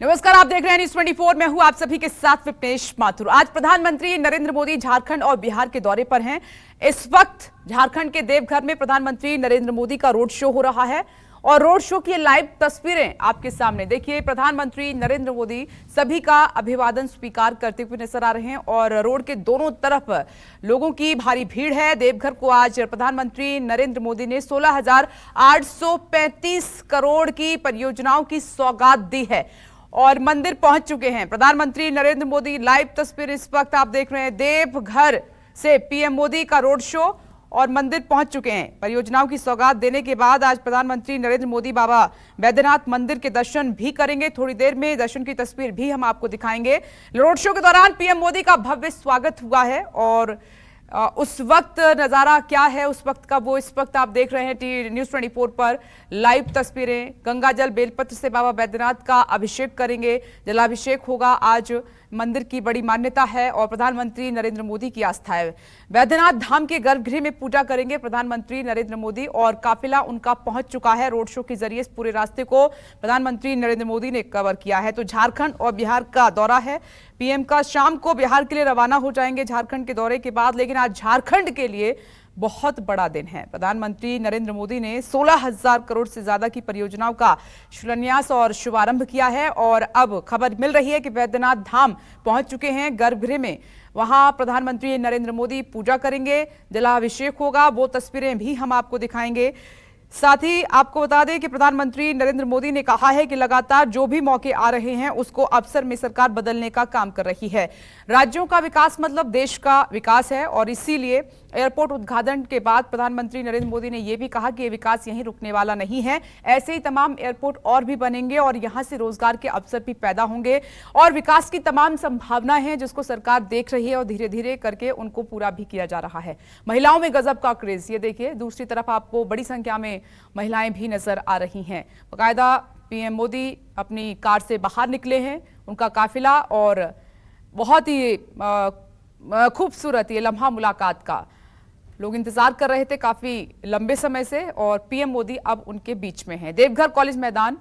नमस्कार, आप देख रहे हैं न्यूज 24। मैं हूं आप सभी के साथ विपनेश माथुर। आज प्रधानमंत्री नरेंद्र मोदी झारखंड और बिहार के दौरे पर हैं। इस वक्त झारखंड के देवघर में प्रधानमंत्री नरेंद्र मोदी का रोड शो हो रहा है और रोड शो की लाइव तस्वीरें आपके सामने देखिए। प्रधानमंत्री नरेंद्र मोदी सभी का अभिवादन स्वीकार करते हुए नजर आ रहे हैं और रोड के दोनों तरफ लोगों की भारी भीड़ है। देवघर को आज प्रधानमंत्री नरेंद्र मोदी ने 16,835 करोड़ की परियोजनाओं की सौगात दी है और मंदिर पहुंच चुके हैं प्रधानमंत्री नरेंद्र मोदी। लाइव तस्वीर इस वक्त आप देख रहे हैं। देवघर से पीएम मोदी का रोड शो और मंदिर पहुंच चुके हैं। परियोजनाओं की सौगात देने के बाद आज प्रधानमंत्री नरेंद्र मोदी बाबा बैद्यनाथ मंदिर के दर्शन भी करेंगे। थोड़ी देर में दर्शन की तस्वीर भी हम आपको दिखाएंगे। रोड शो के दौरान पीएम मोदी का भव्य स्वागत हुआ है और उस वक्त नजारा क्या है उस वक्त का, वो इस वक्त आप देख रहे हैं न्यूज 24 पर लाइव तस्वीरें। गंगाजल बेलपत्र से बाबा बैद्यनाथ का अभिषेक करेंगे, जलाभिषेक होगा। आज मंदिर की बड़ी मान्यता है और प्रधानमंत्री नरेंद्र मोदी की आस्था है। बैद्यनाथ धाम के गर्भगृह में पूजा करेंगे प्रधानमंत्री नरेंद्र मोदी और काफिला उनका पहुंच चुका है। रोड शो के जरिए इस पूरे रास्ते को प्रधानमंत्री नरेंद्र मोदी ने कवर किया है। तो झारखंड और बिहार का दौरा है पीएम का। शाम को बिहार के लिए रवाना हो जाएंगे झारखंड के दौरे के बाद, लेकिन आज झारखंड के लिए बहुत बड़ा दिन है। प्रधानमंत्री नरेंद्र मोदी ने 16,000 करोड़ से ज्यादा की परियोजनाओं का शिलान्यास और शुभारंभ किया है और अब खबर मिल रही है कि बैद्यनाथ धाम पहुंच चुके हैं गर्भगृह में। वहां प्रधानमंत्री नरेंद्र मोदी पूजा करेंगे, जलाभिषेक होगा। वो तस्वीरें भी हम आपको दिखाएंगे। साथ ही आपको बता दें कि प्रधानमंत्री नरेंद्र मोदी ने कहा है कि लगातार जो भी मौके आ रहे हैं उसको अवसर में सरकार बदलने का काम कर रही है। राज्यों का विकास मतलब देश का विकास है और इसीलिए एयरपोर्ट उद्घाटन के बाद प्रधानमंत्री नरेंद्र मोदी ने यह भी कहा कि यह विकास यहीं रुकने वाला नहीं है। ऐसे ही तमाम एयरपोर्ट और भी बनेंगे और यहां से रोजगार के अवसर भी पैदा होंगे और विकास की तमाम संभावनाएं हैं जिसको सरकार देख रही है और धीरे धीरे करके उनको पूरा भी किया जा रहा है। महिलाओं में गजब का क्रेज, ये देखिए। दूसरी तरफ आपको बड़ी संख्या में महिलाएं भी नजर आ रही हैं। बाकायदा पीएम मोदी अपनी कार से बाहर निकले हैं, उनका काफिला, और बहुत ही खूबसूरत ये लम्हा मुलाकात का लोग इंतजार कर रहे थे काफी लंबे समय से और पीएम मोदी अब उनके बीच में हैं। देवघर कॉलेज मैदान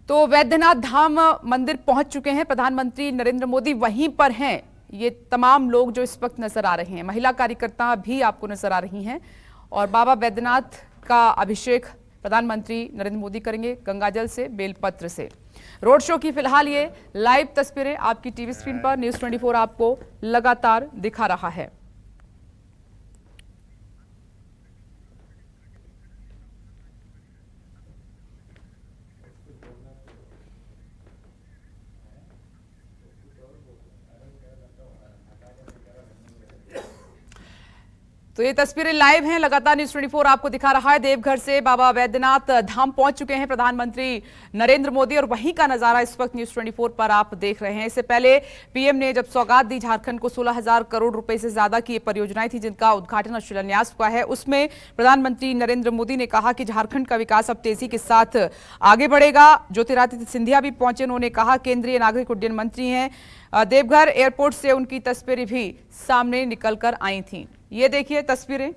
तो बैद्यनाथ धाम मंदिर पहुंच चुके हैं प्रधानमंत्री नरेंद्र मोदी, वहीं पर हैं ये तमाम लोग जो इस वक्त नजर आ रहे हैं। महिला कार्यकर्ता भी आपको नजर आ रही हैं और बाबा बैद्यनाथ का अभिषेक प्रधानमंत्री नरेंद्र मोदी करेंगे गंगाजल से, बेलपत्र से। रोड शो की फिलहाल ये लाइव तस्वीरें आपकी टीवी स्क्रीन पर न्यूज 24 आपको लगातार दिखा रहा है। तो ये तस्वीरें लाइव हैं, लगातार न्यूज 24 आपको दिखा रहा है। देवघर से बाबा बैद्यनाथ धाम पहुंच चुके हैं प्रधानमंत्री नरेंद्र मोदी और वहीं का नजारा इस वक्त न्यूज 24 पर आप देख रहे हैं। इससे पहले पीएम ने जब सौगात दी झारखंड को 16,000 करोड़ रुपए से ज्यादा की परियोजनाएं थी जिनका उद्घाटन और शिलान्यास हुआ है, उसमें प्रधानमंत्री नरेंद्र मोदी ने कहा कि झारखंड का विकास अब तेजी के साथ आगे बढ़ेगा। ज्योतिरादित्य सिंधिया भी पहुंचे, उन्होंने कहा केंद्रीय नागरिक उड्डयन मंत्री हैं। देवघर एयरपोर्ट से उनकी तस्वीरें भी सामने निकलकर आई थी। ये देखिए तस्वीरें।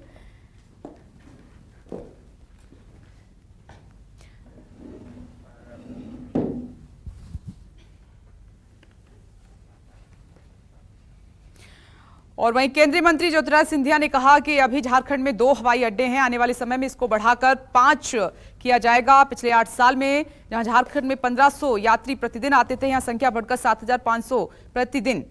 और वहीं केंद्रीय मंत्री ज्योतिरादित्य सिंधिया ने कहा कि अभी झारखंड में 2 हवाई अड्डे हैं, आने वाले समय में इसको बढ़ाकर 5 किया जाएगा। पिछले 8 साल में जहां झारखंड में 1500 यात्री प्रतिदिन आते थे, यहां संख्या बढ़कर 7,500 प्रतिदिन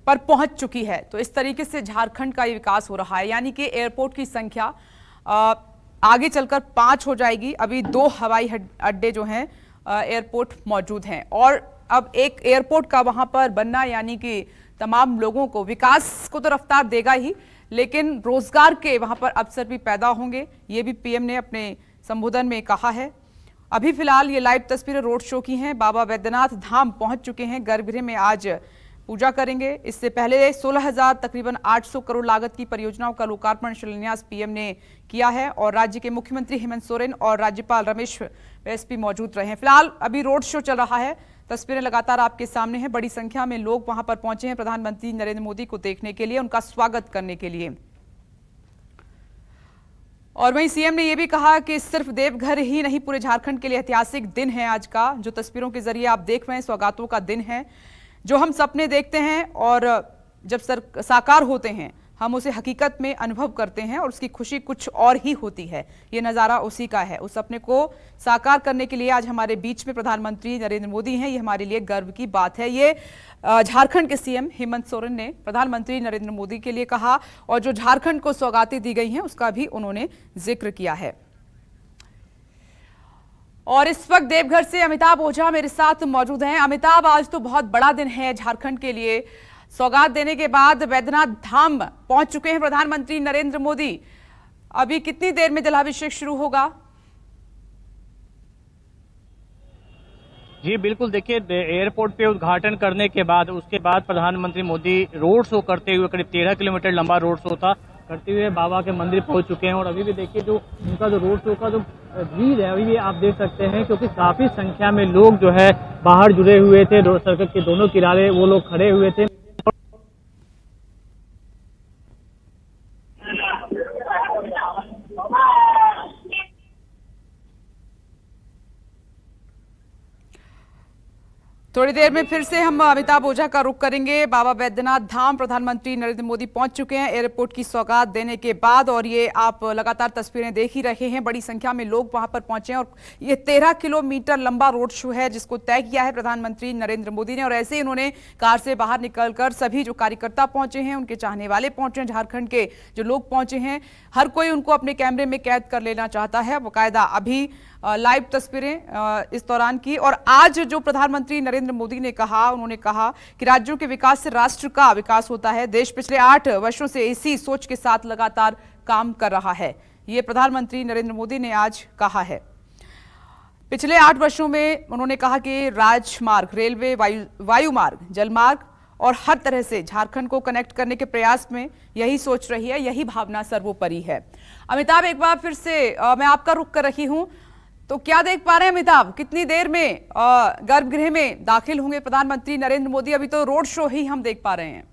पर पहुंच चुकी है। तो इस तरीके से झारखंड का ये विकास हो रहा है, यानी कि एयरपोर्ट की संख्या आगे चलकर 5 हो जाएगी। अभी 2 हवाई अड्डे जो हैं एयरपोर्ट मौजूद हैं और अब एक एयरपोर्ट का वहां पर बनना यानी कि तमाम लोगों को विकास को तो रफ्तार देगा ही, लेकिन रोजगार के वहां पर अवसर भी पैदा होंगे। ये भी पीएम ने अपने संबोधन में कहा है। अभी फिलहाल ये लाइव तस्वीरें रोड शो की हैं। बाबा बैद्यनाथ धाम पहुंच चुके हैं, गर्भगृह में आज पूजा करेंगे। इससे पहले 16,000 तकरीबन 800 करोड़ लागत की परियोजनाओं का लोकार्पण शिलान्यास पीएम ने किया है और राज्य के मुख्यमंत्री हेमंत सोरेन और राज्यपाल रमेश बैस भी मौजूद रहे हैं। फिलहाल अभी रोड शो चल रहा है, तस्वीरें लगातार आपके सामने हैं। बड़ी संख्या में लोग वहां पर पहुंचे हैं प्रधानमंत्री नरेंद्र मोदी को देखने के लिए, उनका स्वागत करने के लिए। और वहीं सीएम ने यह भी कहा कि सिर्फ देवघर ही नहीं, पूरे झारखंड के लिए ऐतिहासिक दिन है आज का। जो तस्वीरों के जरिए आप देख रहे हैं, सौगातों का दिन है। जो हम सपने देखते हैं और जब साकार होते हैं, हम उसे हकीकत में अनुभव करते हैं और उसकी खुशी कुछ और ही होती है। ये नज़ारा उसी का है। उस सपने को साकार करने के लिए आज हमारे बीच में प्रधानमंत्री नरेंद्र मोदी हैं। ये हमारे लिए गर्व की बात है। ये झारखंड के सीएम हेमंत सोरेन ने प्रधानमंत्री नरेंद्र मोदी के लिए कहा और जो झारखंड को सौगातें दी गई हैं उसका भी उन्होंने जिक्र किया है। और इस वक्त देवघर से अमिताभ ओझा मेरे साथ मौजूद हैं। अमिताभ, आज तो बहुत बड़ा दिन है झारखंड के लिए। सौगात देने के बाद वैद्यनाथ धाम पहुंच चुके हैं प्रधानमंत्री नरेंद्र मोदी। अभी कितनी देर में जलाभिषेक शुरू होगा? जी बिल्कुल, देखिए एयरपोर्ट पे उद्घाटन करने के बाद उसके बाद प्रधानमंत्री मोदी रोड शो करते हुए, करीब 13 किलोमीटर लंबा रोड शो था, करते हुए बाबा के मंदिर पहुंच चुके हैं। और अभी भी देखिए जो उनका जो रोड शो का जो भीड़ है अभी भी आप देख सकते हैं, क्योंकि काफी संख्या में लोग जो है बाहर जुड़े हुए थे। सड़क के दोनों किनारे वो लोग खड़े हुए थे। थोड़ी देर में फिर से हम अमिताभ ओझा का रुख करेंगे। बाबा वैद्यनाथ धाम प्रधानमंत्री नरेंद्र मोदी पहुंच चुके हैं एयरपोर्ट की सौगात देने के बाद। और ये आप लगातार तस्वीरें देख ही रहे हैं, बड़ी संख्या में लोग वहां पर पहुंचे हैं। और ये 13 किलोमीटर लंबा रोड शो है जिसको तय किया है प्रधानमंत्री नरेंद्र मोदी ने। और ऐसे ही उन्होंने कार से बाहर निकलकर सभी जो कार्यकर्ता पहुंचे हैं, उनके चाहने वाले पहुंचे हैं, झारखंड के जो लोग पहुंचे हैं, हर कोई उनको अपने कैमरे में कैद कर लेना चाहता है। बाकायदा अभी लाइव तस्वीरें इस दौरान की। और आज जो प्रधानमंत्री नरेंद्र मोदी ने कहा, उन्होंने कहा कि राज्यों के विकास से राष्ट्र का विकास होता है। देश पिछले 8 वर्षों से इसी सोच के साथ लगातार काम कर रहा है। ये प्रधानमंत्री नरेंद्र मोदी ने आज कहा है। पिछले 8 वर्षों में उन्होंने कहा कि राजमार्ग, रेलवे, वायुमार्ग, जलमार्ग और हर तरह से झारखंड को कनेक्ट करने के प्रयास में यही सोच रही है, यही भावना सर्वोपरि है। अमिताभ, एक बार फिर से मैं आपका रुख कर रही हूं, तो क्या देख पा रहे हैं अमिताभ? कितनी देर में गर्भगृह में दाखिल होंगे प्रधानमंत्री नरेंद्र मोदी? अभी तो रोड शो ही हम देख पा रहे हैं।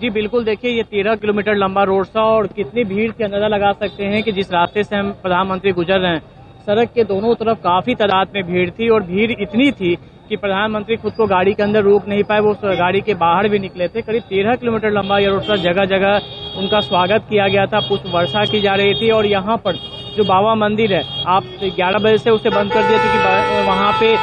जी बिल्कुल, देखिए ये 13 किलोमीटर लंबा रोड था और कितनी भीड़ के अंदाजा लगा सकते हैं कि जिस रास्ते से हम प्रधानमंत्री गुजर रहे हैं, सड़क के दोनों तरफ काफी तादाद में भीड़ थी। और भीड़ इतनी थी कि प्रधानमंत्री खुद को गाड़ी के अंदर रोक नहीं पाए, वो गाड़ी के बाहर भी निकले थे। करीब 13 किलोमीटर लंबा ये रोड था, जगह जगह उनका स्वागत किया गया था, पुष्प वर्षा की जा रही थी। और यहाँ पर जो बाबा मंदिर है, आप 11 बजे से उसे बंद कर दिया क्योंकि वहाँ पे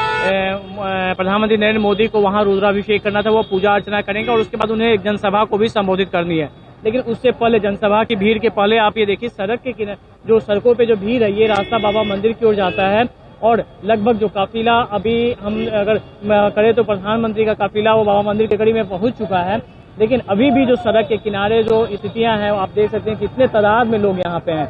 प्रधानमंत्री नरेंद्र मोदी को वहाँ रुद्राभिषेक करना था, वो पूजा अर्चना करेंगे और उसके बाद उन्हें एक जनसभा को भी संबोधित करनी है। लेकिन उससे पहले, जनसभा की भीड़ के पहले, आप ये देखिए सड़क के किनारे जो सड़कों पे जो भीड़ है, ये रास्ता बाबा मंदिर की ओर जाता है। और लगभग जो काफिला अभी हम अगर करें तो प्रधानमंत्री का काफिला वो बाबा मंदिर के करीब में पहुंच चुका है। लेकिन अभी भी जो सड़क के किनारे जो स्थितियां हैं, आप देख सकते हैं कितने तादाद में लोग यहाँ पे हैं।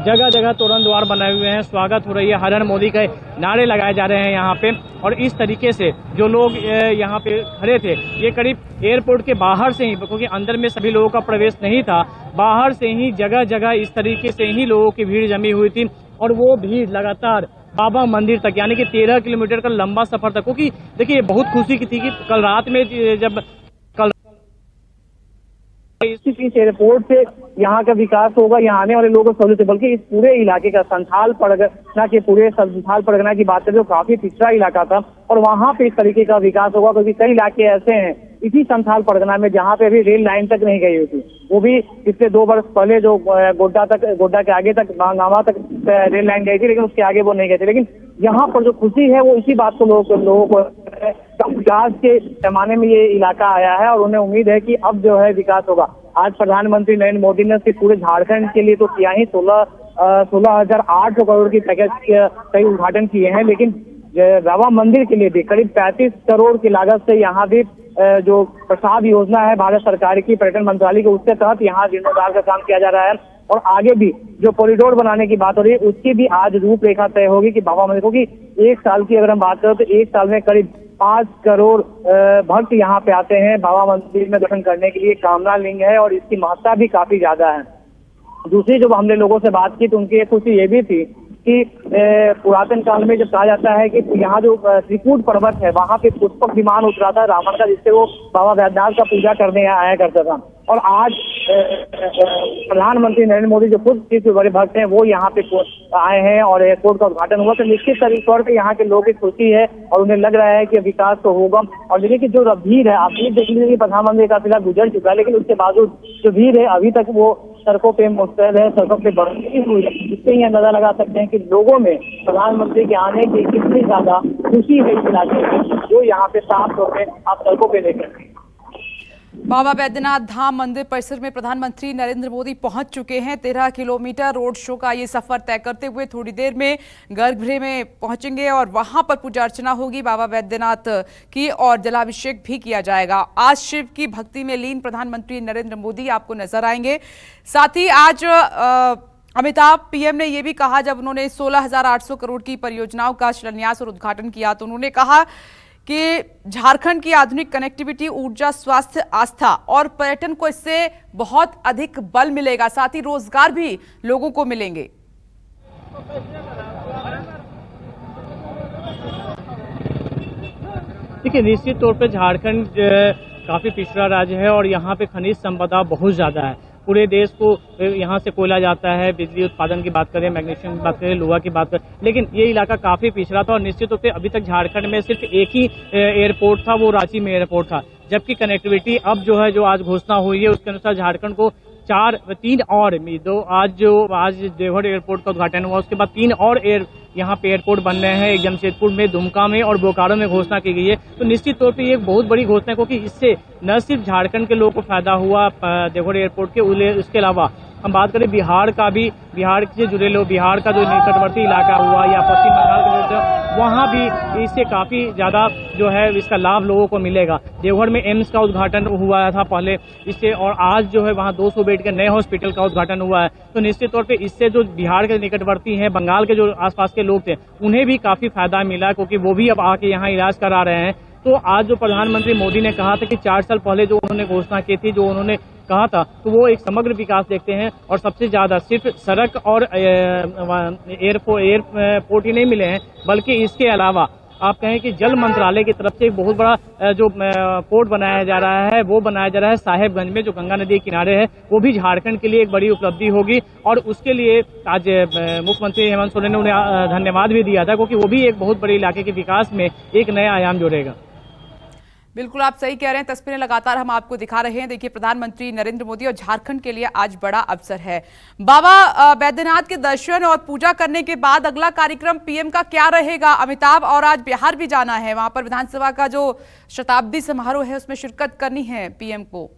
जगह जगह तोरण द्वार बनाए हुए हैं, स्वागत हो रही है, हर हर मोदी के नारे लगाए जा रहे हैं यहाँ पे। और इस तरीके से जो लोग यहाँ पे खड़े थे, ये करीब एयरपोर्ट के बाहर से ही, क्योंकि अंदर में सभी लोगों का प्रवेश नहीं था, बाहर से ही जगह जगह इस तरीके से ही लोगों की भीड़ जमी हुई थी। और वो भीड़ लगातार बाबा मंदिर तक, यानी कि 13 किलोमीटर का लंबा सफर था। क्योंकि देखिए बहुत खुशी की थी कि कल रात में जब इस एयरपोर्ट से यहाँ का विकास होगा, यहाँ आने वाले लोगों को सहूलियत, बल्कि इस पूरे इलाके का संथाल परगना की बात करें तो काफी पिछड़ा इलाका था और वहाँ पे इस तरीके का विकास होगा। क्योंकि कई इलाके ऐसे हैं इसी संथाल परगना में जहाँ पे अभी रेल लाइन तक नहीं गई हुई थी, वो भी पिछले 2 वर्ष पहले जो गोड्डा के आगे तक, नावा तक रेल लाइन गई थी, लेकिन उसके आगे वो नहीं गई थी। लेकिन यहाँ पर जो खुशी है वो इसी बात को लोगों को विकास के पैमाने में ये इलाका आया है और उन्हें उम्मीद है कि अब जो है विकास होगा। आज प्रधानमंत्री नरेंद्र मोदी ने सिर्फ पूरे झारखंड के लिए तो किया ही 16,800 करोड़ की पैकेज कई उद्घाटन किए हैं, लेकिन बाबा मंदिर के लिए भी करीब 35 करोड़ की लागत से यहाँ भी जो प्रसाद योजना है भारत सरकार की, पर्यटन मंत्रालय के, उसके तहत यहाँ जीर्णोद्धार का काम किया जा रहा है। और आगे भी जो कॉरिडोर बनाने की बात हो रही है उसकी भी आज रूपरेखा तय होगी कि बाबा मंदिर, क्योंकि 1 साल की अगर हम बात करें तो 1 साल में करीब 5 करोड़ भक्त यहाँ पे आते हैं बाबा मंदिर में दर्शन करने के लिए। कामना लिंग है और इसकी महत्ता भी काफी ज्यादा है। दूसरी जो हमने लोगों से बात की तो उनकी खुशी ये भी थी कि पुरातन काल में जब कहा जाता है कि यहाँ जो त्रिकूट पर्वत है वहाँ पे पुष्पक विमान उतरा था रावण का, जिससे वो बाबा वैद्यनाथ का पूजा करने आया करता था। और आज प्रधानमंत्री नरेंद्र मोदी जो खुद शिव के बड़े भक्त हैं वो यहाँ पे आए हैं और एयरपोर्ट का उद्घाटन हुआ। तो निश्चित तौर पर यहाँ के लोगों की खुशी है और उन्हें लग रहा है कि विकास तो होगा। और देखिए कि जो भीड़ है, आप ये देख लीजिए कि प्रधानमंत्री का काफिला गुजर चुका है, लेकिन उसके बावजूद जो भीड़ है अभी तक वो सड़कों पे मुस्तैद है, सड़कों पे बढ़ती हुई है। इससे ही अंदाजा लगा सकते हैं कि लोगों में प्रधानमंत्री के आने की कितनी ज्यादा खुशी है इस इलाके में, जो यहाँ पे साफ तौर पे आप सड़कों पे देख रहे हैं। बाबा बैद्यनाथ धाम मंदिर परिसर में प्रधानमंत्री नरेंद्र मोदी पहुंच चुके हैं। 13 किलोमीटर रोड शो का ये सफर तय करते हुए थोड़ी देर में गर्भगृह में पहुंचेंगे और वहां पर पूजा अर्चना होगी बाबा बैद्यनाथ की और जलाभिषेक भी किया जाएगा। आज शिव की भक्ति में लीन प्रधानमंत्री नरेंद्र मोदी आपको नजर आएंगे। साथ ही आज अमिताभ पीएम ने यह भी कहा, जब उन्होंने 16,800 करोड़ की परियोजनाओं का शिलान्यास और उद्घाटन किया तो उन्होंने कहा कि झारखंड की आधुनिक कनेक्टिविटी, ऊर्जा, स्वास्थ्य, आस्था और पर्यटन को इससे बहुत अधिक बल मिलेगा। साथ ही रोजगार भी लोगों को मिलेंगे। देखिए, निश्चित तौर पे झारखंड काफी पिछड़ा राज्य है और यहाँ पे खनिज संपदा बहुत ज्यादा है। पूरे देश को यहाँ से कोयला जाता है, बिजली उत्पादन की बात करें, मैग्नीशियम की बात करें, लोहा की बात करें, लेकिन ये इलाका काफी पिछड़ा था और निश्चित रूप से अभी तक झारखंड में सिर्फ एक ही एयरपोर्ट था, वो रांची में एयरपोर्ट था। जबकि कनेक्टिविटी अब जो है, जो आज घोषणा हुई है उसके अनुसार झारखंड को आज देवघर एयरपोर्ट का उद्घाटन हुआ, उसके बाद 3 और यहाँ पे एयरपोर्ट बन रहे हैं, एक जमशेदपुर में, दुमका में और बोकारो में घोषणा की गई है। तो निश्चित तौर पे ये एक बहुत बड़ी घोषणा है, क्योंकि इससे न सिर्फ झारखंड के लोगों को फायदा हुआ देवघर एयरपोर्ट के, उसके अलावा हम बात करें बिहार का भी, बिहार से जुड़े लोग, बिहार का जो निकटवर्ती इलाका हुआ या पश्चिम बंगाल का, वहाँ भी इससे काफी ज्यादा जो है इसका लाभ लोगों को मिलेगा। देवघर में एम्स का उद्घाटन हुआ था पहले इससे, और आज जो है वहाँ 200 बेड के नए हॉस्पिटल का उद्घाटन हुआ है। तो निश्चित तौर पे इससे जो बिहार के निकटवर्ती हैं, बंगाल के जो आसपास के लोग थे, उन्हें भी काफी फायदा मिला, क्योंकि वो भी अब आके यहाँ इलाज करा रहे हैं। तो आज जो प्रधानमंत्री मोदी ने कहा था कि 4 साल पहले जो उन्होंने घोषणा की थी, जो उन्होंने कहा था, तो वो एक समग्र विकास देखते हैं और सबसे ज्यादा सिर्फ सड़क और एयरपोर्ट ही नहीं मिले हैं, बल्कि इसके अलावा आप कहें कि जल मंत्रालय की तरफ से एक बहुत बड़ा जो पोर्ट बनाया जा रहा है, वो बनाया जा रहा है साहेबगंज में, जो गंगा नदी के किनारे है। वो भी झारखंड के लिए एक बड़ी उपलब्धि होगी और उसके लिए आज मुख्यमंत्री हेमंत सोरेन ने उन्हें धन्यवाद भी दिया था, क्योंकि वो भी एक बहुत बड़े इलाके के विकास में एक नया आयाम जोड़ेगा। बिल्कुल आप सही कह रहे हैं, तस्वीरें लगातार हम आपको दिखा रहे हैं। देखिए, प्रधानमंत्री नरेंद्र मोदी और झारखंड के लिए आज बड़ा अवसर है। बाबा बैद्यनाथ के दर्शन और पूजा करने के बाद अगला कार्यक्रम पीएम का क्या रहेगा? अमिताभ और आज बिहार भी जाना है, वहां पर विधानसभा का जो शताब्दी समारोह है उसमें शिरकत करनी है पीएम को।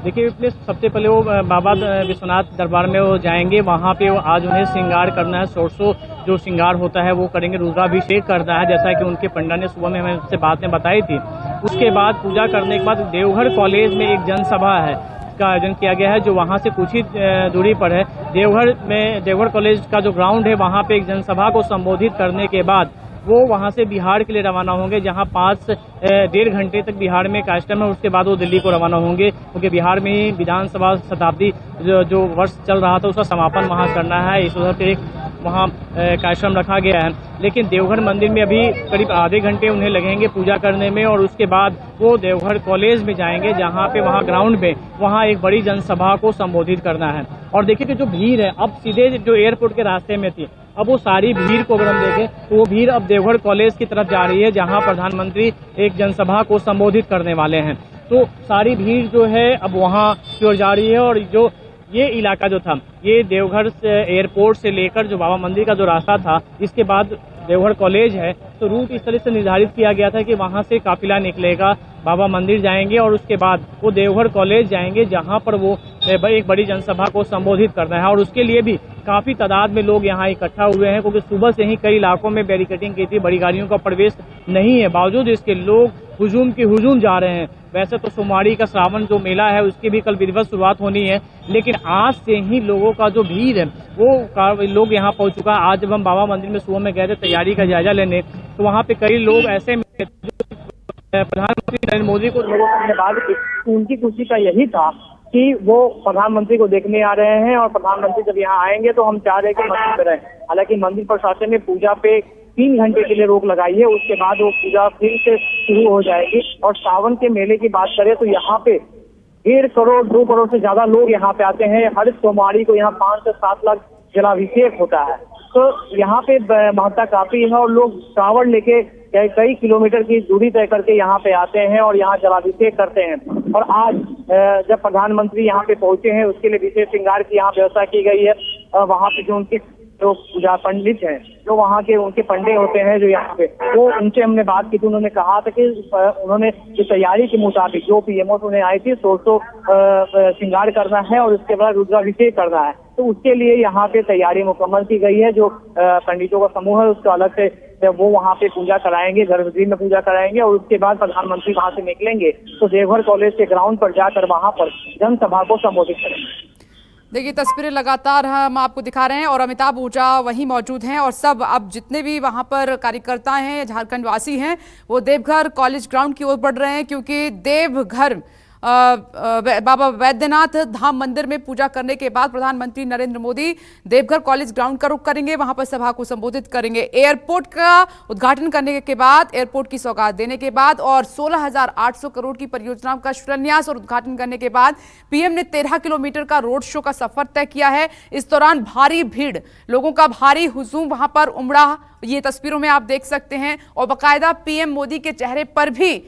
देखिए, सबसे पहले वो बाबा विश्वनाथ दरबार में वो जाएंगे, वहाँ पे वो आज उन्हें श्रृंगार करना है, 100 जो श्रृंगार होता है वो करेंगे, रुद्राभिषेक करना है, जैसा कि उनके पंडा ने सुबह में हमें उससे बातें बताई थी। उसके बाद पूजा करने के बाद देवघर कॉलेज में एक जनसभा है का आयोजन किया गया है, जो वहाँ से कुछ ही दूरी पर है। देवघर कॉलेज का जो ग्राउंड है, वहाँ पे एक जनसभा को संबोधित करने के बाद वो वहां से बिहार के लिए रवाना होंगे, जहां 1.5 घंटे तक बिहार में कार्यक्रम है। उसके बाद वो दिल्ली को रवाना होंगे, क्योंकि बिहार में ही विधानसभा शताब्दी जो वर्ष चल रहा था उसका समापन वहां करना है। इस वजह से एक वहाँ कार्यक्रम रखा गया है। लेकिन देवघर मंदिर में अभी करीब आधे घंटे उन्हें लगेंगे पूजा करने में, और उसके बाद वो देवघर कॉलेज में जाएंगे, जहाँ पे वहाँ ग्राउंड में वहाँ एक बड़ी जनसभा को संबोधित करना है। और देखिए कि जो भीड़ है अब सीधे जो एयरपोर्ट के रास्ते में थी, अब वो सारी भीड़ को अगर हम देखें तो वो भीड़ अब देवघर कॉलेज की तरफ जा रही है, जहाँ प्रधानमंत्री एक जनसभा को संबोधित करने वाले हैं। तो सारी भीड़ जो है अब वहाँ की ओर जा रही है। और जो ये इलाका जो था, ये देवघर से एयरपोर्ट से लेकर जो बाबा मंदिर का जो रास्ता था, इसके बाद देवघर कॉलेज है, तो रूट इस तरह से निर्धारित किया गया था कि वहां से काफिला निकलेगा, बाबा मंदिर जाएंगे और उसके बाद वो देवघर कॉलेज जाएंगे, जहां पर वो एक बड़ी जनसभा को संबोधित करना है। और उसके लिए भी काफी तादाद में लोग यहाँ इकट्ठा हुए हैं, क्योंकि सुबह से ही कई इलाकों में बैरिकेडिंग की थी, बड़ी गाड़ियों का प्रवेश नहीं है, बावजूद इसके लोग हुजूम की हुजूम जा रहे हैं। वैसे तो सोमवारी का श्रावण जो मेला है उसकी भी कल विधिवत शुरुआत होनी है, लेकिन आज से ही लोगों का जो भीड़ है वो लोग यहाँ पहुंच चुका है। आज जब हम बाबा मंदिर में सुबह में गए थे तैयारी का जायजा लेने, तो वहाँ पे कई लोग ऐसे प्रधानमंत्री नरेंद्र मोदी को लोगों ने बात की, उनकी खुशी का यही था कि वो प्रधानमंत्री को देखने आ रहे हैं और प्रधानमंत्री जब यहाँ आएंगे तो हम चाह रहे हैं कि मंदिर पे रहें। हालांकि मंदिर प्रशासन ने पूजा पे 3 घंटे के लिए रोक लगाई है, उसके बाद वो पूजा फिर से शुरू हो जाएगी। और सावन के मेले की बात करें तो यहाँ पे 1.5 करोड़ 2 करोड़ से ज्यादा लोग यहाँ पे आते हैं। हर सोमवारी को यहाँ 5 से 7 लाख जलाभिषेक होता है। तो यहाँ पे महत्ता काफी है और लोग कांवड़ लेके कई किलोमीटर की दूरी तय करके यहाँ पे आते हैं और यहाँ जलाभिषेक करते हैं। और आज जब प्रधानमंत्री यहाँ पे पहुंचे हैं उसके लिए विशेष श्रृंगार की यहाँ व्यवस्था की गई है। वहाँ पे जो उनके जो पूजा पंडित हैं, जो वहाँ के उनके पंडे होते हैं जो यहाँ पे, वो उनसे हमने बात की थी। उन्होंने कहा था कि उन्होंने जो तैयारी के मुताबिक जो पीएमओ उन्हें आई थी 100 श्रृंगार करना है और उसके बाद रुद्राभिषेक करना है। तो उसके लिए यहाँ पे तैयारी मुकम्मल की गई है। जो पंडितों का समूह है उसका अलग से वो वहाँ पे पूजा कराएंगे, गर्भगृह में पूजा कराएंगे और उसके बाद प्रधानमंत्री वहाँ से निकलेंगे तो देवघर कॉलेज के ग्राउंड पर जाकर वहाँ पर जनसभा को संबोधित करेंगे। देखिए तस्वीरें लगातार हम आपको दिखा रहे हैं और अमिताभ ऊंचा वहीं मौजूद हैं और सब अब जितने भी वहां पर कार्यकर्ता हैं, झारखंड वासी हैं, वो देवघर कॉलेज ग्राउंड की ओर बढ़ रहे हैं क्योंकि देवघर बाबा वैद्यनाथ धाम मंदिर में पूजा करने के बाद प्रधानमंत्री नरेंद्र मोदी देवघर कॉलेज ग्राउंड का रुख करेंगे, वहां पर सभा को संबोधित करेंगे। एयरपोर्ट का उद्घाटन करने के बाद, एयरपोर्ट की सौगात देने के बाद और 16,800 करोड़ की परियोजनाओं का शिलान्यास और उद्घाटन करने के बाद पीएम ने 13 किलोमीटर का रोड शो का सफर तय किया है। इस दौरान भारी भीड़, लोगों का भारी हुजूम वहां पर उमड़ा, ये तस्वीरों में आप देख सकते हैं। और बाकायदा पीएम मोदी के चेहरे पर भी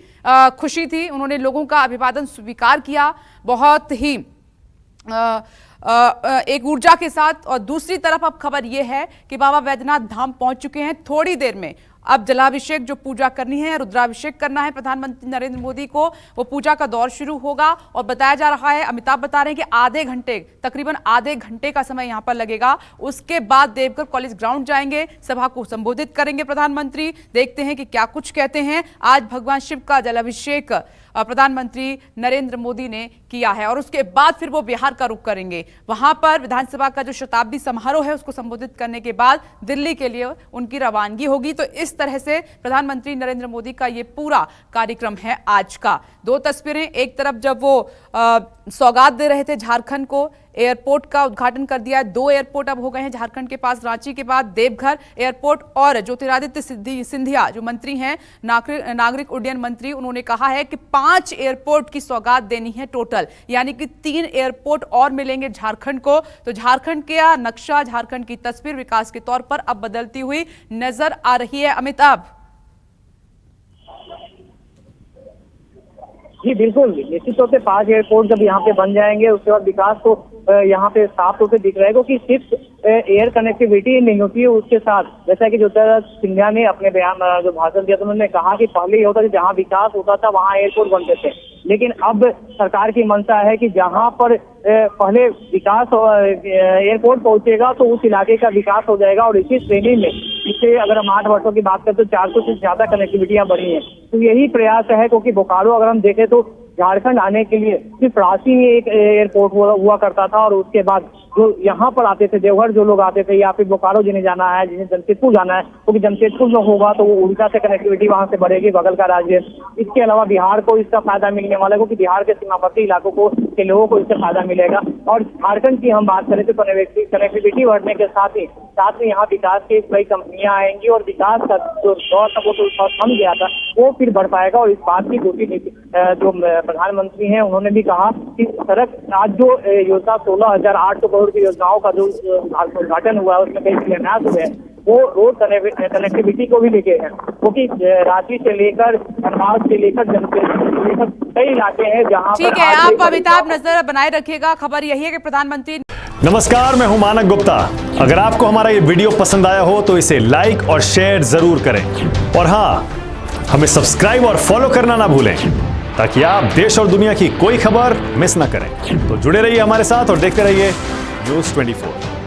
खुशी थी, उन्होंने लोगों का अभिवादन स्वीकार किया बहुत ही एक ऊर्जा के साथ। और दूसरी तरफ अब खबर यह है कि बाबा वैद्यनाथ धाम पहुंच चुके हैं। थोड़ी देर में अब जलाभिषेक जो पूजा करनी है, रुद्राभिषेक करना है प्रधानमंत्री नरेंद्र मोदी को, वो पूजा का दौर शुरू होगा। और बताया जा रहा है, अमिताभ बता रहे हैं कि आधे घंटे, तकरीबन आधे घंटे का समय यहां पर लगेगा। उसके बाद देवघर कॉलेज ग्राउंड जाएंगे, सभा को संबोधित करेंगे प्रधानमंत्री। देखते हैं कि क्या कुछ कहते हैं। आज भगवान शिव का जलाभिषेक प्रधानमंत्री नरेंद्र मोदी ने किया है और उसके बाद फिर वो बिहार का रुख करेंगे। वहां पर विधानसभा का जो शताब्दी समारोह है उसको संबोधित करने के बाद दिल्ली के लिए उनकी रवानगी होगी। तो इस तरह से प्रधानमंत्री नरेंद्र मोदी का ये पूरा कार्यक्रम है आज का। 2 तस्वीरें, एक तरफ जब वो सौगात दे रहे थे झारखंड को, एयरपोर्ट का उद्घाटन कर दिया है। 2 एयरपोर्ट अब हो गए हैं झारखंड के पास, रांची के बाद देवघर एयरपोर्ट। और ज्योतिरादित्य सिंधिया जो मंत्री हैं, नागरिक उड्डयन मंत्री, उन्होंने कहा है कि 5 एयरपोर्ट की सौगात देनी है टोटल, यानी कि 3 एयरपोर्ट और मिलेंगे झारखंड को। तो झारखंड का नक्शा, झारखंड की तस्वीर विकास के तौर पर अब बदलती हुई नजर आ रही है। अमिताभ। जी बिल्कुल, निश्चित तौर से 5 एयरपोर्ट जब यहाँ पे बन जाएंगे उसके बाद विकास तो यहाँ पे साफ तौर से दिख रहा है। क्योंकि सिर्फ एयर कनेक्टिविटी नहीं होती है, उसके साथ जैसा कि ज्योतिरादित्य सिंधिया ने अपने बयान जो भाषण दिया तो उन्होंने कहा कि पहले ये होता था जहाँ विकास होता था वहाँ एयरपोर्ट बनते थे, लेकिन अब सरकार की मंशा है कि जहाँ पर पहले विकास एयरपोर्ट पहुंचेगा तो उस इलाके का विकास हो जाएगा। और इसी श्रेणी में पिछले अगर हम 8 वर्षों की बात करें तो 400 से ज्यादा कनेक्टिविटियां बढ़ी हैं। तो यही प्रयास है, क्योंकि बोकारो अगर हम देखें तो झारखंड आने के लिए सिर्फ रांची में एक एयरपोर्ट हुआ करता था और उसके बाद जो यहाँ पर आते थे देवघर जो लोग आते थे या फिर बोकारो जिन्हें जाना है, जिन्हें जमशेदपुर जाना है, क्योंकि जमशेदपुर में होगा तो वो उड़ीसा से कनेक्टिविटी वहां से बढ़ेगी, बगल का राज्य। इसके अलावा बिहार को इसका फायदा मिलने वाला है, क्योंकि बिहार के सीमावर्ती इलाकों को के लोगों को इससे फायदा मिलेगा। और झारखंड की हम बात करें तो कनेक्टिविटी बढ़ने के साथ ही यहाँ विकास की कई कंपनियां आएंगी और विकास का जो दौर था वो तो थम गया था वो फिर बढ़ पाएगा। और इस बात की जो प्रधानमंत्री हैं उन्होंने भी कहा कि सड़क आज जो योजना 16,800 करोड़ की योजनाओं का जो उद्घाटन हुआ है उसमें कई शिलान्यास हुए हैं, वो रोड कनेक्टिविटी को भी लेके हैं, क्योंकि रांची से लेकर धनबाद से लेकर जमशेदपुर से लेकर कई इलाके हैं जहाँ। ठीक है, आप अमिताभ नजर बनाए रखिएगा। खबर यही है कि प्रधानमंत्री। नमस्कार, मैं हूं मानक गुप्ता। अगर आपको हमारा ये वीडियो पसंद आया हो तो इसे लाइक और शेयर जरूर करें और हाँ, हमें सब्सक्राइब और फॉलो करना ना भूलें ताकि आप देश और दुनिया की कोई खबर मिस ना करें। तो जुड़े रहिए हमारे साथ और देखते रहिए न्यूज़ 24।